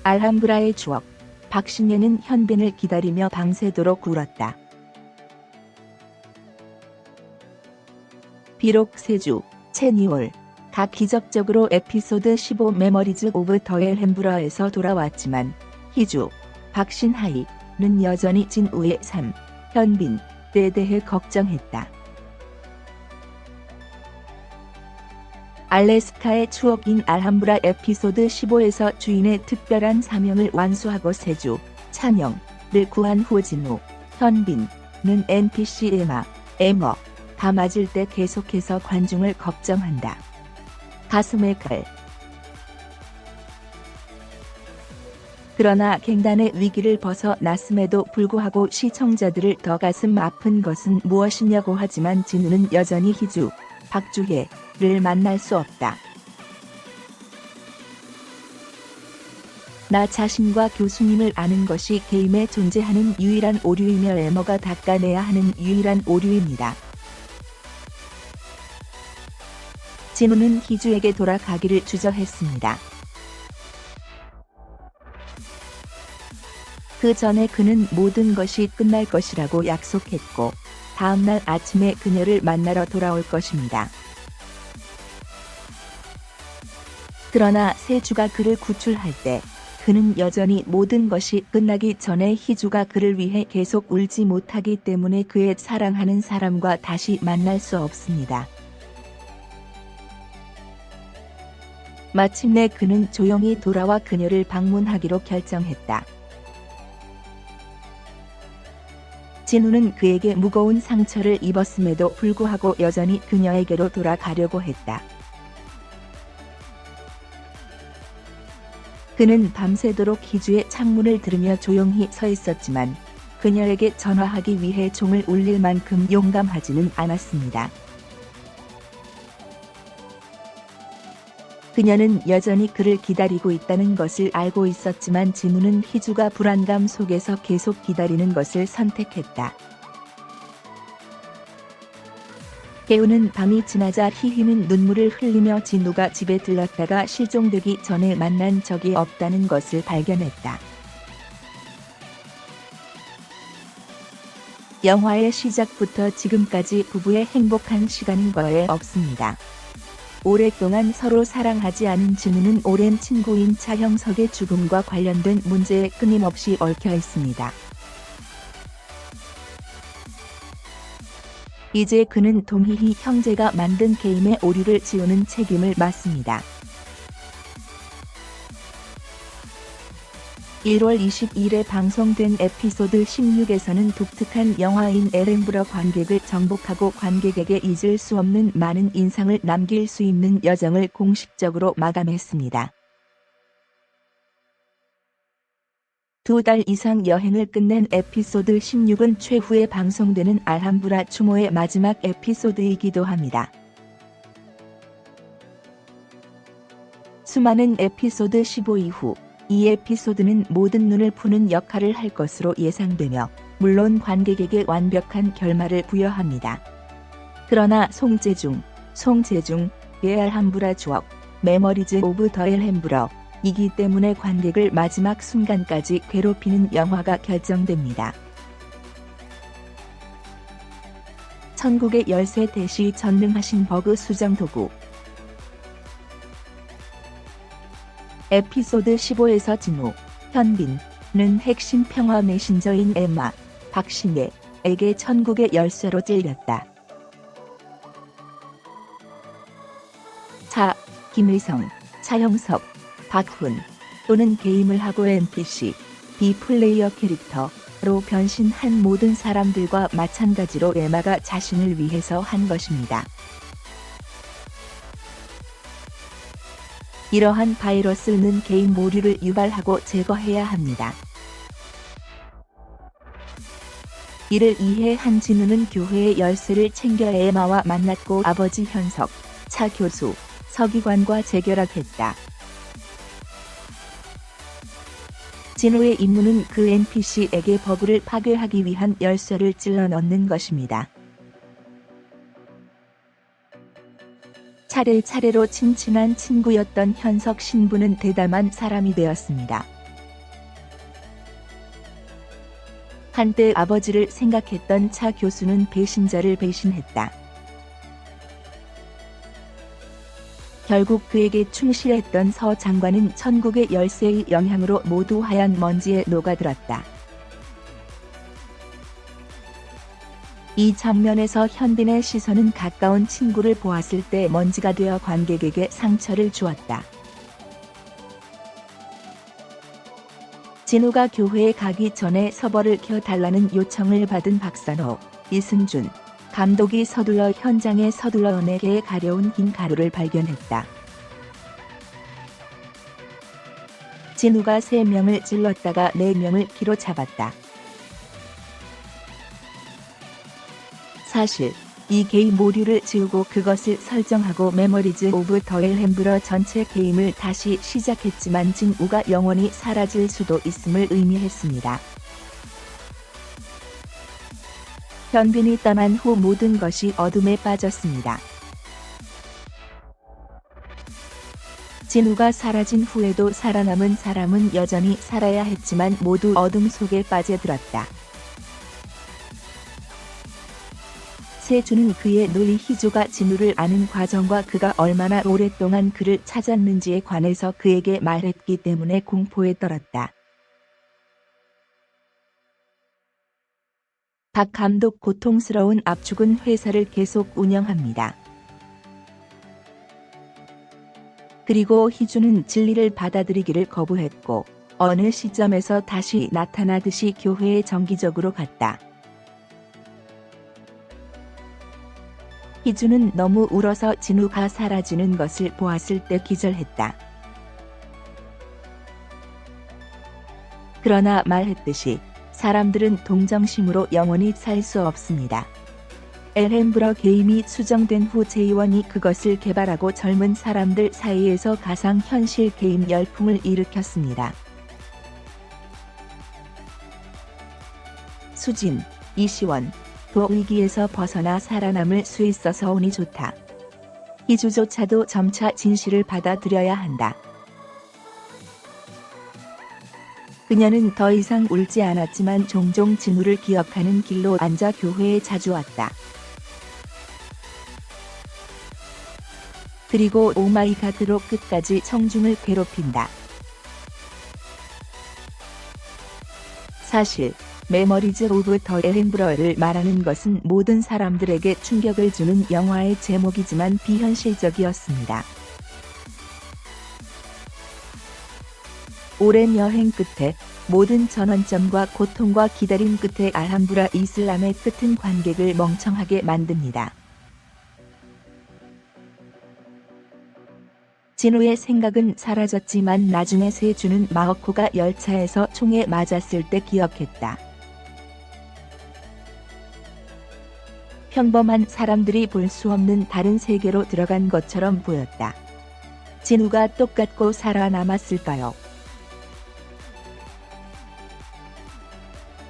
알함브라의 추억. 박신예는 현빈을 기다리며 밤새도록 울었다. 비록 세주, 채니올가 기적적으로 에피소드 15 메모리즈 오브 더 엘햄브라에서 돌아왔지만 희주, 박신하이는 여전히 진우의 삶, 현빈에 대해 걱정했다. 알래스카의 추억인 알함브라 에피소드 15에서 주인의 특별한 사명을 완수하고 세주, 찬영을 구한 후 진우, 현빈은 NPC 에머가 맞을 때 계속해서 관중을 걱정한다. 가슴에 칼. 그러나 갱단의 위기를 벗어났음에도 불구하고 시청자들을 더 가슴 아픈 것은 무엇이냐고 하지만 진우는 여전히 희주, 박주혜를 만날 수 없다. 나 자신과 교수님을 아는 것이 게임에 존재하는 유일한 오류이며 에머가 닦아내야 하는 유일한 오류입니다. 진우는 희주에게 돌아가기를 주저했습니다. 그 전에 그는 모든 것이 끝날 것이라고 약속했고 다음날 아침에 그녀를 만나러 돌아올 것입니다. 그러나 세주가 그를 구출할 때 그는 여전히 모든 것이 끝나기 전에 희주가 그를 위해 계속 울지 못하기 때문에 그의 사랑하는 사람과 다시 만날 수 없습니다. 마침내 그는 조용히 돌아와 그녀를 방문하기로 결정했다. 진우는 그에게 무거운 상처를 입었음에도 불구하고 여전히 그녀에게로 돌아가려고 했다. 그는 밤새도록 희주의 창문을 들으며 조용히 서 있었지만 그녀에게 전화하기 위해 종을 울릴 만큼 용감하지는 않았습니다. 그녀는 여전히 그를 기다리고 있다는 것을 알고 있었지만 진우는 희주가 불안감 속에서 계속 기다리는 것을 선택했다. 깨우는 밤이 지나자 희희는 눈물을 흘리며 진우가 집에 들렀다가 실종되기 전에 만난 적이 없다는 것을 발견했다. 영화의 시작부터 지금까지 부부의 행복한 시간은 거의 없습니다. 오랫동안 서로 사랑하지 않은 진우는 오랜 친구인 차형석의 죽음과 관련된 문제에 끊임없이 얽혀 있습니다. 이제 그는 동희희 형제가 만든 게임의 오류를 지우는 책임을 맡습니다. 1월 20일에 방송된 에피소드 16에서는 독특한 영화인 엘햄브라 관객을 정복하고 관객에게 잊을 수 없는 많은 인상을 남길 수 있는 여정을 공식적으로 마감했습니다. 2달 이상 여행을 끝낸 에피소드 16은 최후에 방송되는 알함브라 추모의 마지막 에피소드이기도 합니다. 수많은 에피소드 15 이후 이 에피소드는 모든 눈을 푸는 역할을 할 것으로 예상되며 물론 관객에게 완벽한 결말을 부여합니다. 그러나 송재중의 알함브라 추억, 메모리즈 오브 더 엘햄브라이기 때문에 관객을 마지막 순간까지 괴롭히는 영화가 결정됩니다. 천국의 열쇠 대시 전능하신 버그 수정 도구. 에피소드 15에서 진우, 현빈은 핵심 평화 메신저인 에마, 박신예에게 천국의 열쇠로 찔렸다. 차, 김의성, 차형석, 박훈 또는 게임을 하고 NPC, 비플레이어 캐릭터로 변신한 모든 사람들과 마찬가지로 에마가 자신을 위해서 한 것입니다. 이러한 바이러스는 게임 오류를 유발하고 제거해야 합니다. 이를 이해한 진우는 교회의 열쇠를 챙겨 에마와 만났고 아버지 현석, 차 교수, 서기관과 재결합했다. 진우의 임무는 그 NPC에게 버그를 파괴하기 위한 열쇠를 찔러 넣는 것입니다. 차례차례로 친친한 친구였던 현석 신부는 대담한 사람이 되었습니다. 한때 아버지를 생각했던 차 교수는 배신자를 배신했다. 결국 그에게 충실했던 서 장관은 천국의 열쇠의 영향으로 모두 하얀 먼지에 녹아들었다. 이 장면에서 현빈의 시선은 가까운 친구를 보았을 때 먼지가 되어 관객에게 상처를 주었다. 진우가 교회에 가기 전에 서버를 켜달라는 요청을 받은 박선호, 이승준 감독이 서둘러 현장에 서둘러 은혜계에 가려운 흰 가루를 발견했다. 진우가 3명을 찔렀다가 4명을 기로 잡았다. 사실 이 게임 모듈을 지우고 그것을 설정하고 메모리즈 오브 더 엘햄브러 전체 게임을 다시 시작했지만 진우가 영원히 사라질 수도 있음을 의미했습니다. 현빈이 떠난 후 모든 것이 어둠에 빠졌습니다. 진우가 사라진 후에도 살아남은 사람은 여전히 살아야 했지만 모두 어둠 속에 빠져들었다. 세주는 그의 누이 희조가 진우를 아는 과정과 그가 얼마나 오랫동안 그를 찾았는지에 관해서 그에게 말했기 때문에 공포에 떨었다. 박 감독 고통스러운 압축은 회사를 계속 운영합니다. 그리고 희주는 진리를 받아들이기를 거부했고 어느 시점에서 다시 나타나듯이 교회에 정기적으로 갔다. 희주는 너무 울어서 진우가 사라지는 것을 보았을 때 기절했다. 그러나 말했듯이 사람들은 동정심으로 영원히 살 수 없습니다. 엘햄브러 게임이 수정된 후 제이원이 그것을 개발하고 젊은 사람들 사이에서 가상현실 게임 열풍을 일으켰습니다. 수진, 이시원, 도 위기에서 벗어나 살아남을 수 있어서 운이 좋다. 희주조차도 점차 진실을 받아들여야 한다. 그녀는 더 이상 울지 않았지만 종종 진우를 기억하는 길로 앉아 교회에 자주 왔다. 그리고 오마이갓으로 끝까지 청중을 괴롭힌다. 사실 메모리즈 오브 더 엘햄브러를 말하는 것은 모든 사람들에게 충격을 주는 영화의 제목이지만 비현실적이었습니다. 오랜 여행 끝에 모든 전환점과 고통과 기다림 끝에 알함브라 이슬람의 끝은 관객을 멍청하게 만듭니다. 진우의 생각은 사라졌지만 나중에 세주는 마오코가 열차에서 총에 맞았을 때 기억했다. 평범한 사람들이 볼 수 없는 다른 세계로 들어간 것처럼 보였다. 진우가 똑같고 살아남았을까요?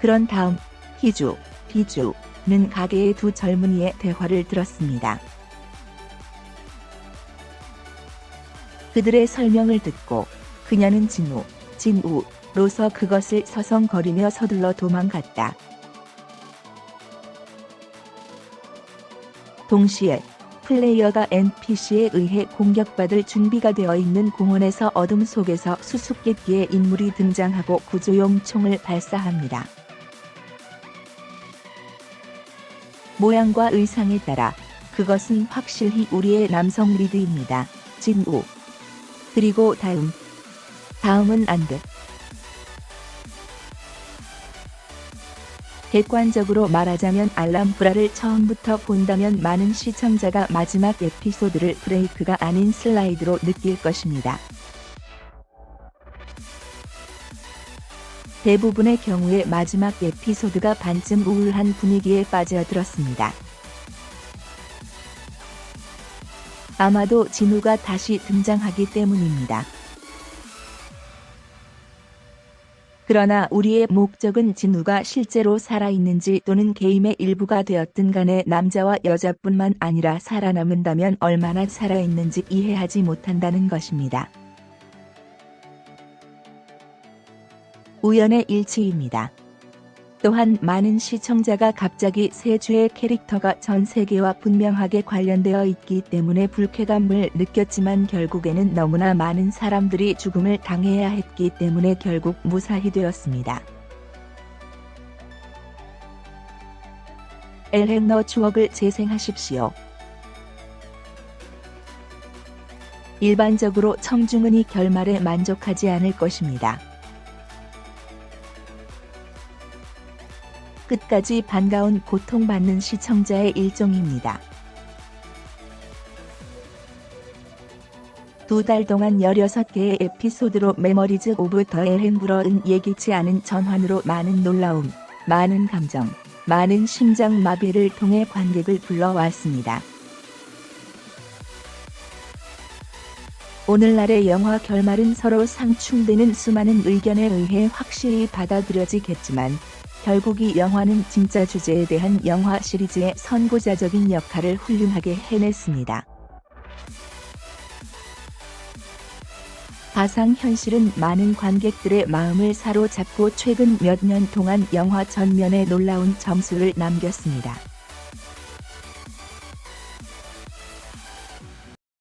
그런 다음 희주, 비주는 가게의 두 젊은이의 대화를 들었습니다. 그들의 설명을 듣고 그녀는 진우로서 그것을 서성거리며 서둘러 도망갔다. 동시에 플레이어가 NPC에 의해 공격받을 준비가 되어 있는 공원에서 어둠 속에서 수수께끼의 인물이 등장하고 구조용 총을 발사합니다. 모양과 의상에 따라 그것은 확실히 우리의 남성 리드입니다. 진우. 그리고 다음은 안 돼. 객관적으로 말하자면 알람브라를 처음부터 본다면 많은 시청자가 마지막 에피소드를 브레이크가 아닌 슬라이드로 느낄 것입니다. 대부분의 경우에 마지막 에피소드가 반쯤 우울한 분위기에 빠져들었습니다. 아마도 진우가 다시 등장하기 때문입니다. 그러나 우리의 목적은 진우가 실제로 살아있는지 또는 게임의 일부가 되었든 간에 남자와 여자뿐만 아니라 살아남는다면 얼마나 살아있는지 이해하지 못한다는 것입니다. 우연의 일치입니다. 또한 많은 시청자가 갑자기 세 주의 캐릭터가 전 세계와 분명하게 관련되어 있기 때문에 불쾌감을 느꼈지만 결국에는 너무나 많은 사람들이 죽음을 당해야 했기 때문에 결국 무사히 되었습니다. 엘헨너 추억을 재생하십시오. 일반적으로 청중은 이 결말에 만족하지 않을 것입니다. 끝까지 반가운 고통받는 시청자의 일종입니다. 2달 동안 16개의 에피소드로 메모리즈 오브 더 엘헨브러은 예기치 않은 전환으로 많은 놀라움, 많은 감정, 많은 심장 마비를 통해 관객을 불러왔습니다. 오늘날의 영화 결말은 서로 상충되는 수많은 의견에 의해 확실히 받아들여지겠지만 결국 이 영화는 진짜 주제에 대한 영화 시리즈의 선구자적인 역할을 훌륭하게 해냈습니다. 가상현실은 많은 관객들의 마음을 사로잡고 최근 몇 년 동안 영화 전면에 놀라운 점수를 남겼습니다.